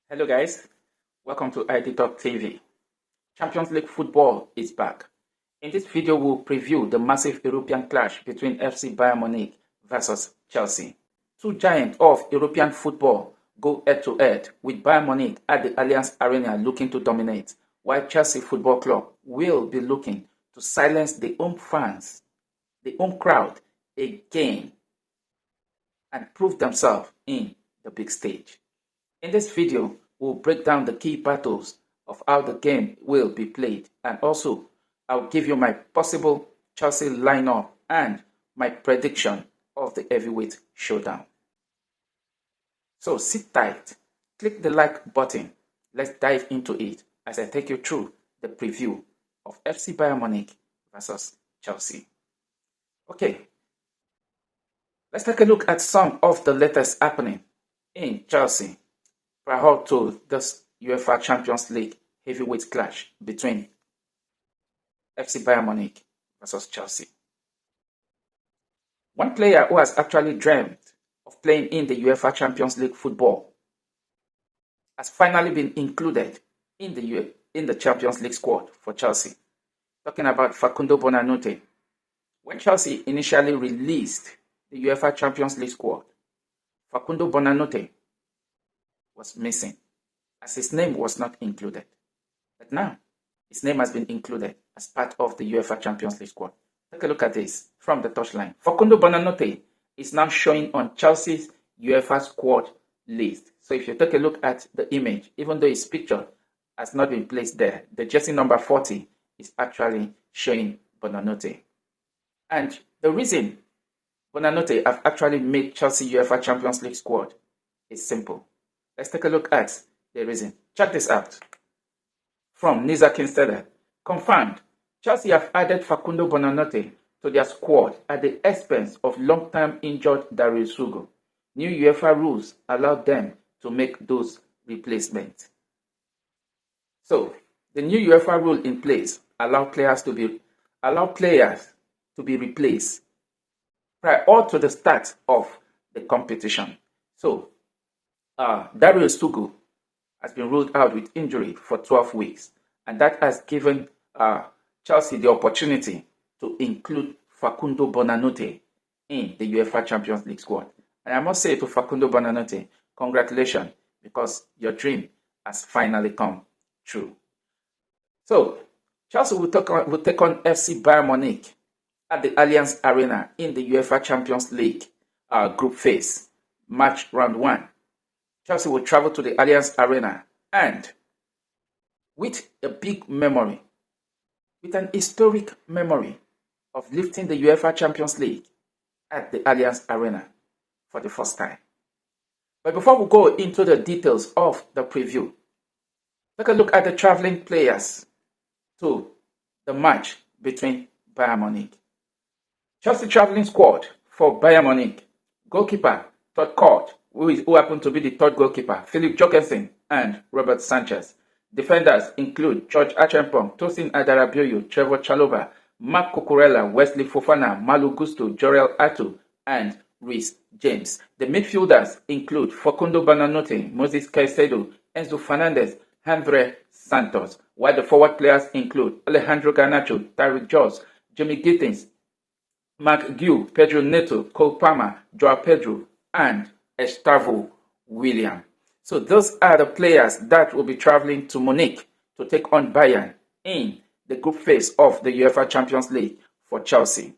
Hello guys, welcome to ID Talk TV. Champions League football is back. In this video, we'll preview the massive European clash between FC Bayern Munich versus Chelsea. Two giants of European football go head-to-head with Bayern Munich at the Allianz Arena looking to dominate, while Chelsea Football Club will be looking to silence the home fans, the home crowd again and prove themselves in the big stage. In this video, we'll break down the key battles of how the game will be played, and also I'll give you my possible Chelsea lineup and my prediction of the heavyweight showdown. So sit tight, click the like button, let's dive into it as I take you through the preview of FC Bayern Munich versus Chelsea. Okay, let's take a look at some of the latest happening in Chelsea prior to this UEFA Champions League heavyweight clash between FC Bayern Munich versus Chelsea. One player who has actually dreamt of playing in the UEFA Champions League football has finally been included in the Champions League squad for Chelsea. Talking about Facundo Bonanote. When Chelsea initially released the UEFA Champions League squad, Facundo Bonanote was missing, as his name was not included. But now, his name has been included as part of the UEFA Champions League squad. Take a look at this from the touchline. Facundo Bonanote is now showing on Chelsea's UEFA squad list. So if you take a look at the image, even though his picture has not been placed there, the jersey number 40 is actually showing Bonanote. And the reason Bonanote have actually made Chelsea UEFA Champions League squad is simple. Let's take a look at the reason. Check this out. From Nisa Kinstetter. Confirmed, Chelsea have added Facundo Bonanote to their squad at the expense of long-time injured Dario Sugo. New UEFA rules allow them to make those replacements. So, the new UEFA rule in place allow players to be replaced prior to the start of the competition. So, Dario Sugo has been ruled out with injury for 12 weeks, and that has given Chelsea the opportunity to include Facundo Bonanote in the UEFA Champions League squad. And I must say to Facundo Bonanote, congratulations, because your dream has finally come true. So, Chelsea will take on FC Bayern Munich at the Allianz Arena in the UEFA Champions League group phase, match round 1. Chelsea will travel to the Allianz Arena and with a big memory, with an historic memory of lifting the UEFA Champions League at the Allianz Arena for the first time. But before we go into the details of the preview, take a look at the traveling players to the match between Bayern Munich. Chelsea traveling squad for Bayern Munich. Goalkeeper, Todd Court, who happened to be the third goalkeeper, Philip Jorgensen and Robert Sanchez. Defenders include George Achampong, Tosin Adarabioyo, Trevor Chalobah, Mark Cucurella, Wesley Fofana, Malo Gusto, Jorel Ato, and Reece James. The midfielders include Facundo Bonanote, Moses Caicedo, Enzo Fernandez, Andre Santos, while the forward players include Alejandro Garnacho, Tyreek Jones, Jimmy Gittins, Mark Guew, Pedro Neto, Cole Palmer, Joao Pedro, and Gustavo William. So those are the players that will be traveling to Munich to take on Bayern in the group phase of the UEFA Champions League for Chelsea.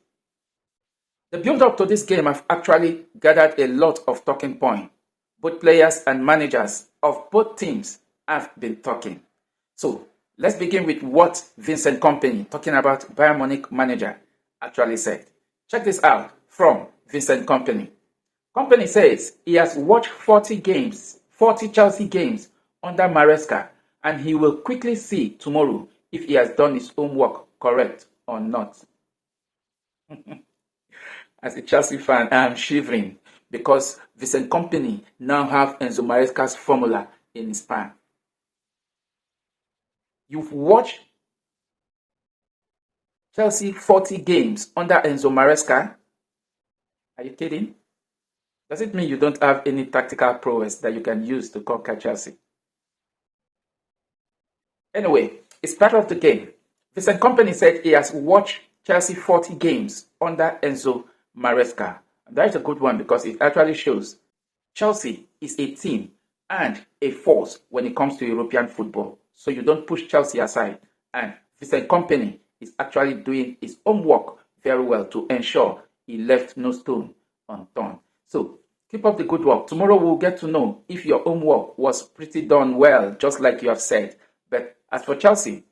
The build-up to this game have actually gathered a lot of talking points. Both players and managers of both teams have been talking. So let's begin with what Vincent Kompany, talking about Bayern Munich manager, actually said. Check this out from Vincent Kompany. Kompany says he has watched 40 Chelsea games under Maresca, and he will quickly see tomorrow if he has done his homework correct or not. As a Chelsea fan, I am shivering because Vincent Kompany now have Enzo Maresca's formula in his pan. You've watched Chelsea 40 games under Enzo Maresca? Are you kidding? Does it mean you don't have any tactical prowess that you can use to conquer Chelsea? Anyway, it's part of the game. Vincent Company said he has watched Chelsea 40 games under Enzo Maresca. And that is a good one because it actually shows Chelsea is a team and a force when it comes to European football. So you don't push Chelsea aside. And Vincent Company is actually doing his homework very well to ensure he left no stone unturned. So keep up the good work. Tomorrow we'll get to know if your homework was pretty done well, just like you have said. But as for Chelsea,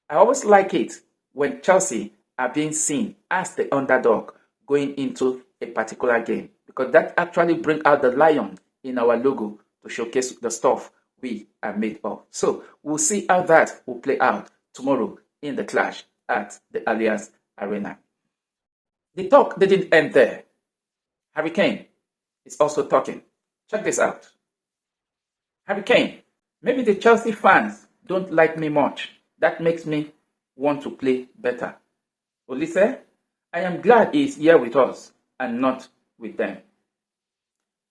I always like it when Chelsea are being seen as the underdog going into a particular game because that actually brings out the lion in our logo to showcase the stuff we are made of. So we'll see how that will play out tomorrow in the clash at the Allianz Arena. The talk didn't end there. Harry Kane is also talking. Check this out. Harry Kane, maybe the Chelsea fans don't like me much. That makes me want to play better. Olise, I am glad he is here with us and not with them.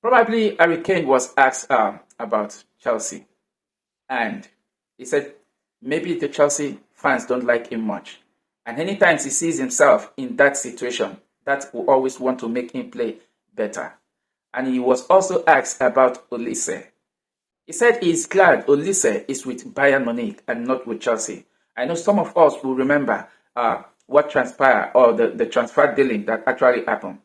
Probably Harry Kane was asked about Chelsea. And he said maybe the Chelsea fans don't like him much. And anytime he sees himself in that situation, that will always want to make him play better. And he was also asked about Olise. He said he is glad Olise is with Bayern Munich and not with Chelsea. I know some of us will remember what transpired or the transfer dealing that actually happened.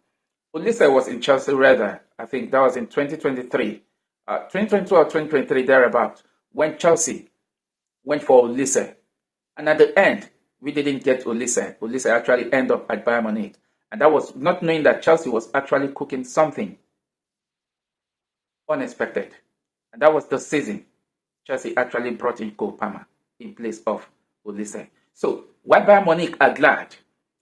Olise was in Chelsea rather, I think that was in 2023, 2022 or 2023 thereabout, when Chelsea went for Olise. And at the end, we didn't get Olise. Olise actually ended up at Bayern Munich. And that was not knowing that Chelsea was actually cooking something unexpected. And that was the season Chelsea actually brought in Cole Palmer in place of Olise. So, why Bayern Munich are glad,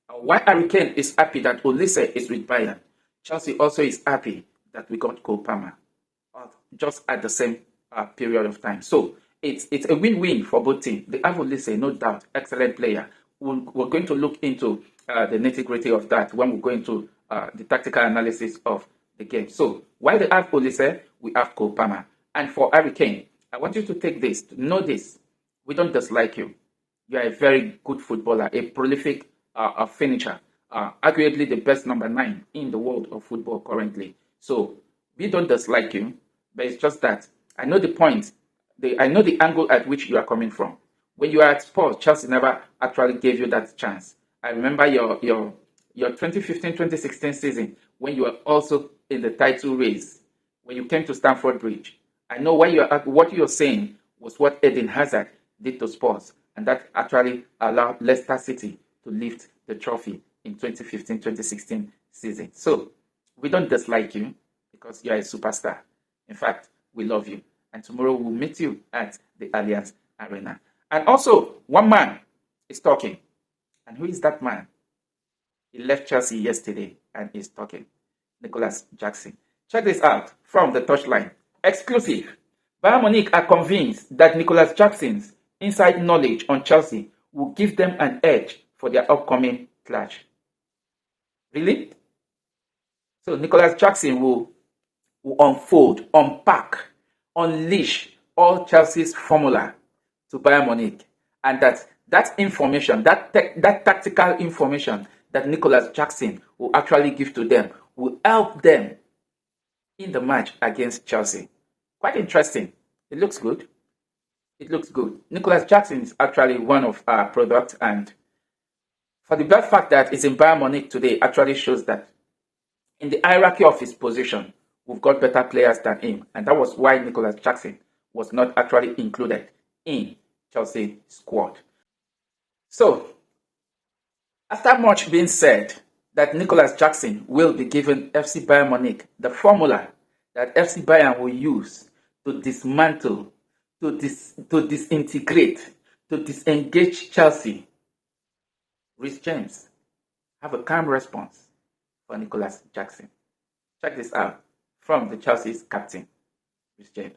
why Harry Kane is happy that Olise is with Bayern, Chelsea also is happy that we got Cole Palmer just at the same period of time. So, it's a win-win for both teams. They have Olise, no doubt, excellent player. We're going to look into the nitty-gritty of that when we go into the tactical analysis of the game. So, while they have Olise, we have Cole Palmer. And for Harry Kane, I want you to take this, to know this. We don't dislike you. You are a very good footballer, a prolific finisher, arguably the best number 9 in the world of football currently. So we don't dislike you, but it's just that I know the point, I know the angle at which you are coming from. When you are at Spurs, Chelsea never actually gave you that chance. I remember your 2015-2016 season when you were also in the title race, when you came to Stamford Bridge. I know what you're saying was what Eden Hazard did to Spurs, and that actually allowed Leicester City to lift the trophy in 2015-2016 season. So we don't dislike you because you are a superstar. In fact, we love you. And tomorrow we'll meet you at the Allianz Arena. And also, one man is talking. And who is that man? He left Chelsea yesterday and is talking. Nicholas Jackson. Check this out from the touchline. Exclusive. Bayern Munich are convinced that Nicholas Jackson's inside knowledge on Chelsea will give them an edge for their upcoming clash. Really? So Nicholas Jackson will unfold, unpack, unleash all Chelsea's formula to Bayern Munich. And that information, that tactical information that Nicholas Jackson will actually give to them will help them in the match against Chelsea. Quite interesting. It looks good. It looks good. Nicholas Jackson is actually one of our products, and for the bare fact that it's in Bayern Munich today actually shows that in the hierarchy of his position, we've got better players than him, and that was why Nicholas Jackson was not actually included in Chelsea squad. So, after much being said that Nicholas Jackson will be given FC Bayern Munich the formula that FC Bayern will use to dismantle, to disintegrate, to disengage Chelsea, Rhys James have a calm response for Nicholas Jackson. Check this out from the Chelsea's captain, Rhys James.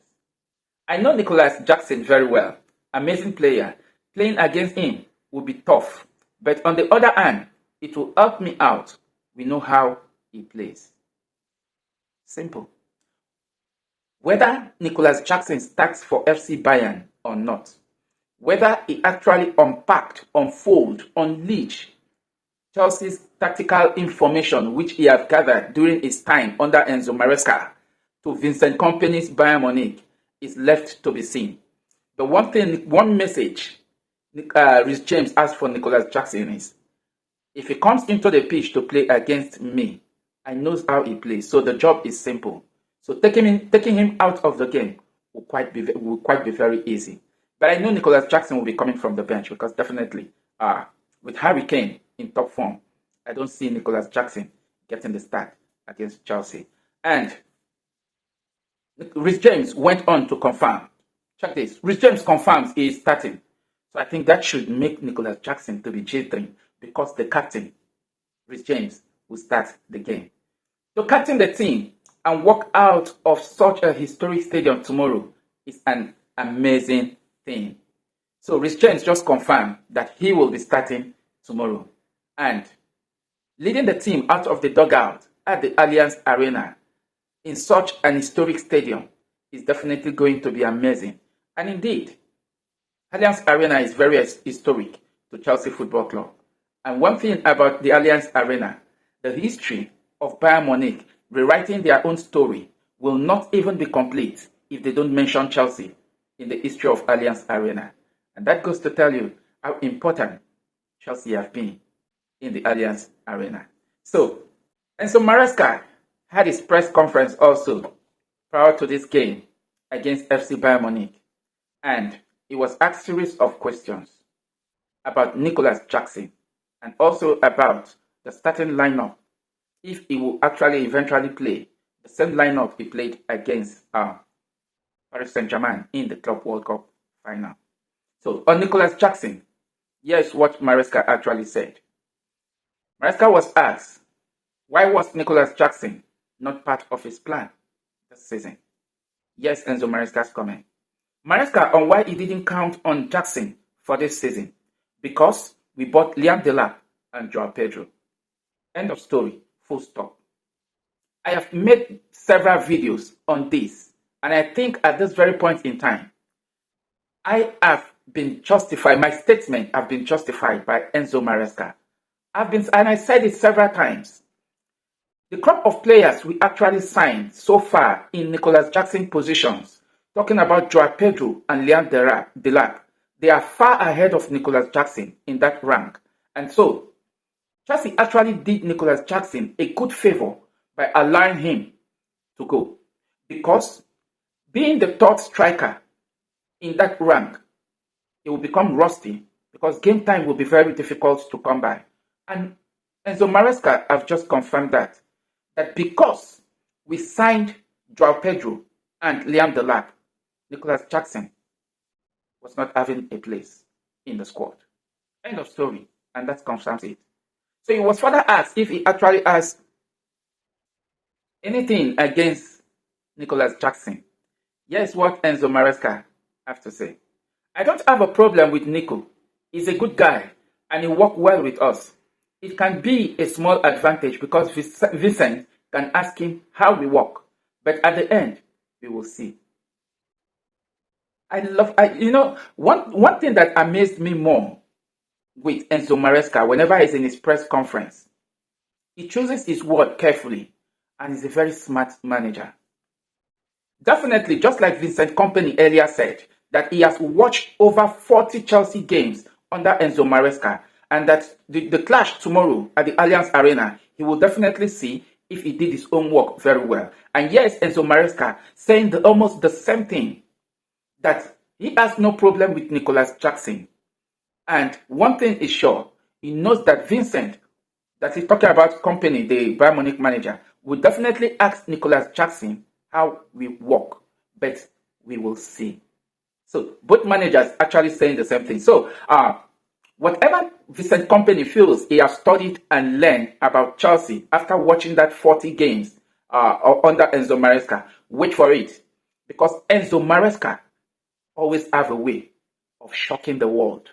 I know Nicholas Jackson very well. Amazing player. Playing against him will be tough. But on the other hand, it will help me out. We know how he plays. Simple. Whether Nicholas Jackson starts for FC Bayern or not, whether he actually unpacked, unfold, unleash Chelsea's tactical information which he had gathered during his time under Enzo Maresca to Vincent Kompany's Bayern Munich is left to be seen. The one message Rhys James asked for Nicholas Jackson is, if he comes into the pitch to play against me, I knows how he plays, so the job is simple. So taking him out of the game will quite be very easy. But I know Nicholas Jackson will be coming from the bench because definitely, with Harry Kane in top form, I don't see Nicholas Jackson getting the start against Chelsea. And Rhys James went on to confirm. Check this. Rhys James confirms he is starting. So I think that should make Nicholas Jackson to be jilting because the captain, Rhys James, will start the game. To captain the team and walk out of such a historic stadium tomorrow is an amazing thing. So Rhys James just confirmed that he will be starting tomorrow. And leading the team out of the dugout at the Allianz Arena in such an historic stadium is definitely going to be amazing. And indeed, Allianz Arena is very historic to Chelsea Football Club. And one thing about the Allianz Arena, the history of Bayern Munich rewriting their own story will not even be complete if they don't mention Chelsea in the history of Allianz Arena. And that goes to tell you how important Chelsea have been in the Allianz Arena. So Enzo Maresca had his press conference also prior to this game against FC Bayern Munich. And he was asked a series of questions about Nicholas Jackson and also about the starting lineup, if he will actually eventually play the same lineup he played against Paris Saint-Germain in the Club World Cup final. So on Nicholas Jackson, here's what Maresca actually said. Maresca was asked, why was Nicholas Jackson not part of his plan this season? Yes, Enzo Maresca's comment. Maresca on why he didn't count on Jackson for this season. Because we bought Liam Delap and Joao Pedro. End of story. Full stop. I have made several videos on this, and I think at this very point in time, I have been justified, my statement have been justified by Enzo Maresca. And I said it several times. The crop of players we actually signed so far in Nicholas Jackson positions, talking about Joao Pedro and Liam Delap, they are far ahead of Nicholas Jackson in that rank. And so, Chelsea actually did Nicholas Jackson a good favor by allowing him to go. Because being the third striker in that rank, it will become rusty because game time will be very difficult to come by. And Enzo Maresca have just confirmed that because we signed Joao Pedro and Liam Delap, Nicholas Jackson was not having a place in the squad. End of story. And that confirms it. So he was further asked if he actually has anything against Nicholas Jackson. Here's what Enzo Maresca have to say. I don't have a problem with Nico. He's a good guy and he works well with us. It can be a small advantage because Vincent can ask him how we work. But at the end, we will see. One thing that amazed me more with Enzo Maresca whenever he's in his press conference, he chooses his word carefully and he's a very smart manager. Definitely, just like Vincent Kompany earlier said, that he has watched over 40 Chelsea games under Enzo Maresca and that the clash tomorrow at the Allianz Arena, he will definitely see if he did his own work very well. And yes, Enzo Maresca saying almost the same thing, that he has no problem with Nicholas Jackson. And one thing is sure, he knows that Vincent, that he's talking about Kompany, the Bayern Munich manager, will definitely ask Nicholas Jackson how we work. But we will see. So both managers actually saying the same thing. So whatever Vincent Kompany feels he has studied and learned about Chelsea after watching that 40 games under Enzo Maresca, wait for it. Because Enzo Maresca always have a way of shocking the world.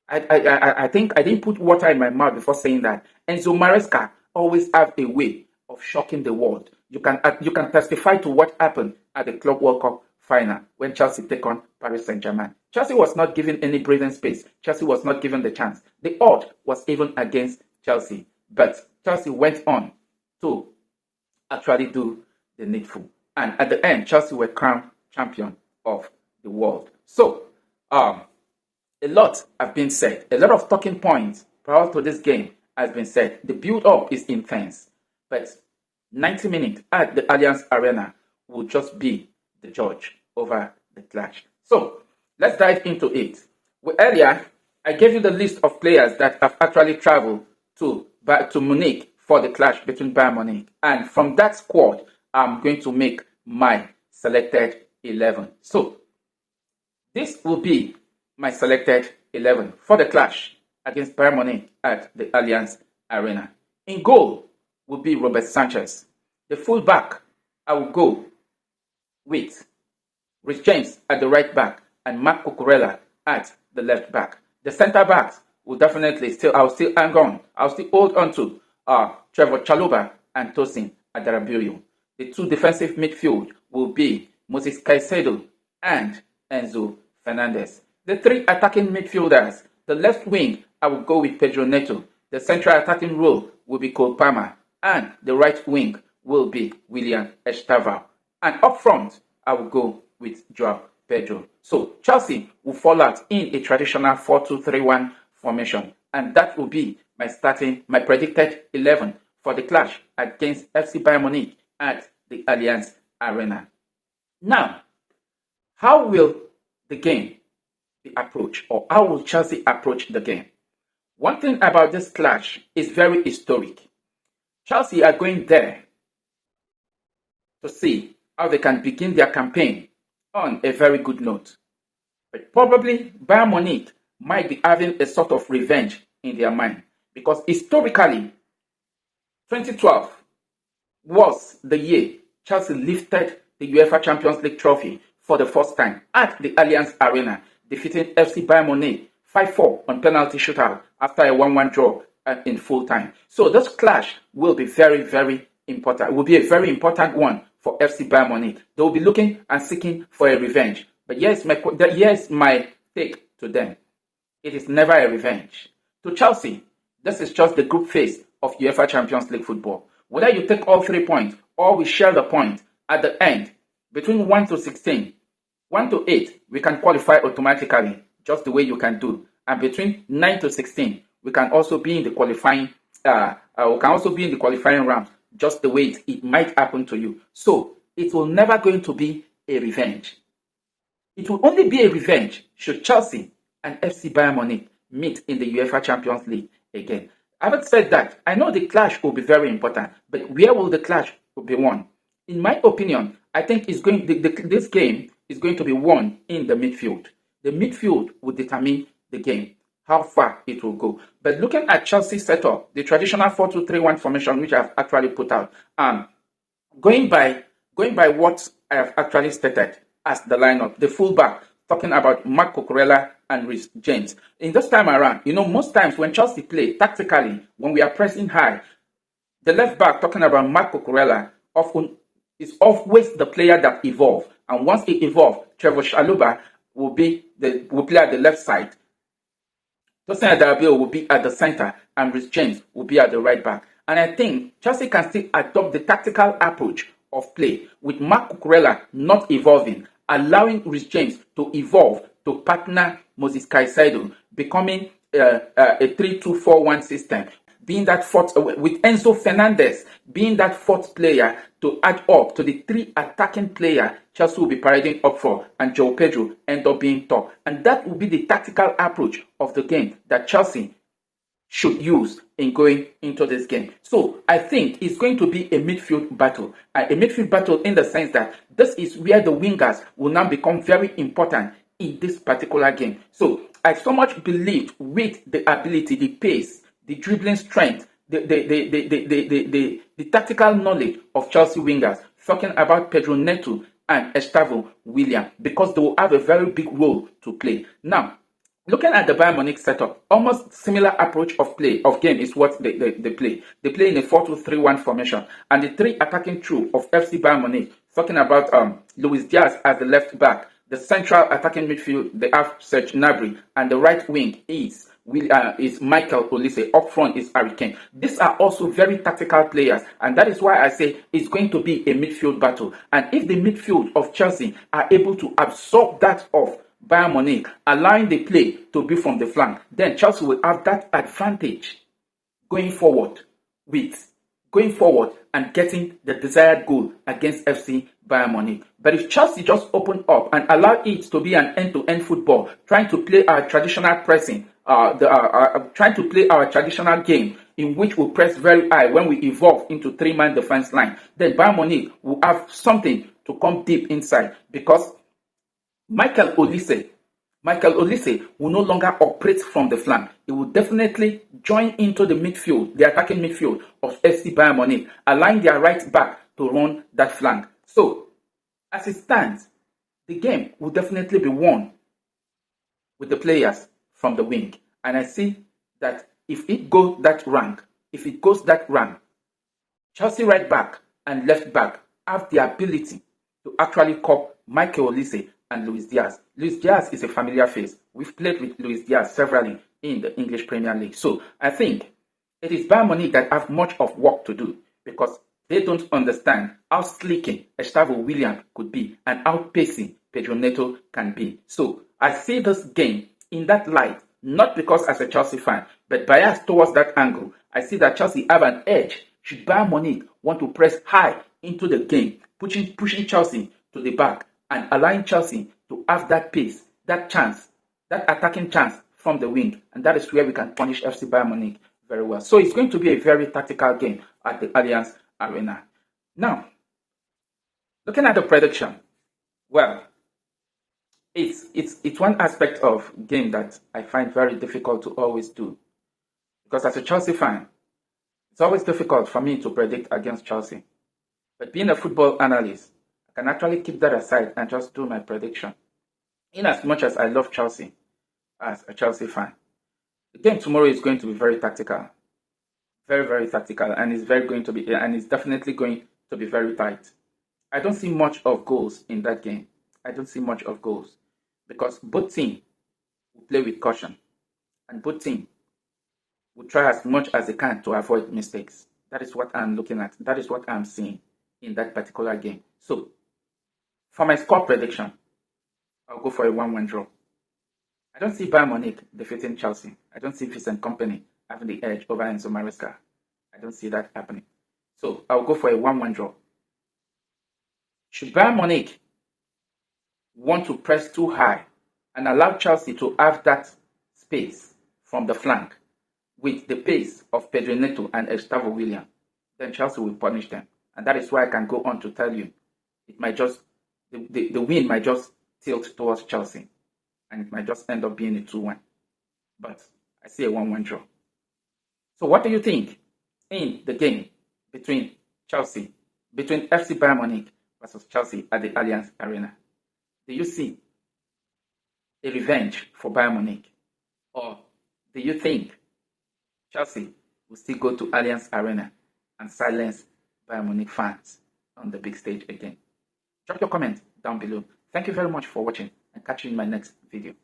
I think I didn't put water in my mouth before saying that. Enzo Maresca always have a way of shocking the world. You can testify to what happened at the Club World Cup final when Chelsea take on Paris Saint-Germain. Chelsea was not given any breathing space. Chelsea was not given the chance. The odd was even against Chelsea. But Chelsea went on to actually do the needful. And at the end, Chelsea were crowned champion of the world. So, a lot have been said. A lot of talking points prior to this game has been said. The build-up is intense. But 90 minutes at the Allianz Arena will just be the judge over the clash. So, let's dive into it. Earlier, I gave you the list of players that have actually traveled to Munich for the clash between Bayern Munich. And from that squad, I'm going to make my selected 11. So, this will be my selected 11 for the clash against Bayern Munich at the Allianz Arena. In goal will be Robert Sanchez. The fullback, I will go with Rich James at the right back and Marc Cucurella at the left back. The centre backs will definitely I'll still hold on to Trevor Chalobah and Tosin Adarabioyo. The two defensive midfield will be Moses Caicedo and Enzo Fernandez. The three attacking midfielders, the left wing, I will go with Pedro Neto. The central attacking role will be Cole Palmer. And the right wing will be William Estaval. And up front, I will go with Joao Pedro. So Chelsea will fall out in a traditional 4-2-3-1 formation. And that will be my predicted 11 for the clash against FC Bayern Munich at the Allianz Arena. Now, how will the game be approached, or how will Chelsea approach the game? One thing about this clash is very historic. Chelsea are going there to see how they can begin their campaign on a very good note. But probably Bayern Munich might be having a sort of revenge in their mind, because historically, 2012 was the year Chelsea lifted the UEFA Champions League trophy for the first time at the Allianz Arena, defeating FC Bayern Munich 5-4 on penalty shootout after a 1-1 draw in full time. So this clash will be very, very important. It will be a very important one for FC Bayern Munich. They will be looking and seeking for a revenge. But here's my take to them. It is never a revenge. To Chelsea, this is just the group phase of UEFA Champions League football. Whether you take all 3 points or we share the point at the end, between 1 to 16, 1 to 8, we can qualify automatically, just the way you can do. And between 9 to 16, we can also be in the qualifying. Round, just the way it might happen to you. So it will never going to be a revenge. It will only be a revenge should Chelsea and FC Bayern Munich meet in the UEFA Champions League again. Having said that, I know the clash will be very important, but where will the clash be won? In my opinion, I think this game is going to be won in the midfield. The midfield will determine the game, how far it will go. But looking at Chelsea's setup, the traditional 4-2-3-1 formation, which I've actually put out, going by what I have actually stated as the lineup, the fullback, talking about Marc Cucurella and Rich James. In this time around, most times when Chelsea play tactically, when we are pressing high, the left back, talking about Marc Cucurella, often is always the player that evolves. And once he evolves, Trevor Chalobah will play at the left side. Tosin Adarabioyo will be at the center, and Rich James will be at the right back. And I think Chelsea can still adopt the tactical approach of play, with Marc Cucurella not evolving, allowing Rich James to evolve to partner Moses Caicedo, becoming a 3-2-4-1 system, being that fourth, with Enzo Fernandez being that fourth player to add up to the 3 attacking player Chelsea will be parading up for, and Joao Pedro end up being top. And that will be the tactical approach of the game that Chelsea should use in going into this game. So I think it's going to be a midfield battle. A midfield battle in the sense that this is where the wingers will now become very important in this particular game. So I so much believe with the ability, the pace, the dribbling strength, the tactical knowledge of Chelsea wingers, talking about Pedro Neto and Estavo William, because they will have a very big role to play. Now, looking at the Bayern Munich setup, almost similar approach of game is what they play. They play in a 4-2-3-1 formation, and the 3 attacking through of FC Bayern Munich, Talking about Luis Diaz as the left back, the central attacking midfield, they have Serge Gnabry, and the right wing is Michael Olise. Up front is Harry Kane. These are also very tactical players, and that is why I say it's going to be a midfield battle. And if the midfield of Chelsea are able to absorb that of Bayern Munich, allowing the play to be from the flank, then Chelsea will have that advantage going forward and getting the desired goal against FC Bayern Munich. But if Chelsea just open up and allow it to be an end-to-end football, trying to play our traditional pressing, trying to play our traditional game in which we press very high when we evolve into three-man defense line, then Bayern Munich will have something to come deep inside, because Michael Olise will no longer operate from the flank. He will definitely join into the midfield, the attacking midfield of FC Bayern Munich, allowing their right back to run that flank. So, as it stands, the game will definitely be won with the players from the wing. And I see that if it goes that rank, Chelsea right back and left back have the ability to actually cop Michael Olise and Luis Diaz. Luis Diaz is a familiar face. We've played with Luis Diaz severally in the English Premier League. So I think it is Bayern Munich that have much of work to do, because they don't understand how sleeking Gustavo Willian could be and how pacey Pedro Neto can be. So I see this game in that light, not because as a Chelsea fan, but biased towards that angle. I see that Chelsea have an edge should Bayern Munich want to press high into the game, pushing Chelsea to the back and allowing Chelsea to have that pace, that chance, that attacking chance from the wing. And that is where we can punish FC Bayern Munich very well. So it's going to be a very tactical game at the Allianz Arena. Now, looking at the prediction, well, it's one aspect of game that I find very difficult to always do. Because as a Chelsea fan, it's always difficult for me to predict against Chelsea. But being a football analyst, I can actually keep that aside and just do my prediction. In as much as I love Chelsea as a Chelsea fan, the game tomorrow is going to be very tactical. Very, very tactical, and it's definitely going to be very tight. I don't see much of goals in that game. I don't see much of goals, because both teams will play with caution, and both teams will try as much as they can to avoid mistakes. That is what I'm looking at. That is what I'm seeing in that particular game. So, for my score prediction, I'll go for a 1-1 draw. I don't see Bayern Munich defeating Chelsea. I don't see Vincent Kompany having the edge over Enzo Maresca. I don't see that happening. So, I'll go for a 1-1 draw. Should Bayern Munich want to press too high and allow Chelsea to have that space from the flank with the pace of Pedro Neto and Gustavo Willian, then Chelsea will punish them. And that is why I can go on to tell you, it might just the win might just tilt towards Chelsea, and it might just end up being a 2-1. But I see a 1-1 draw. So what do you think in the game between FC Bayern Munich versus Chelsea at the Allianz Arena? Do you see a revenge for Bayern Munich? Or do you think Chelsea will still go to Allianz Arena and silence Bayern Munich fans on the big stage again? Drop your comment down below. Thank you very much for watching, and catch you in my next video.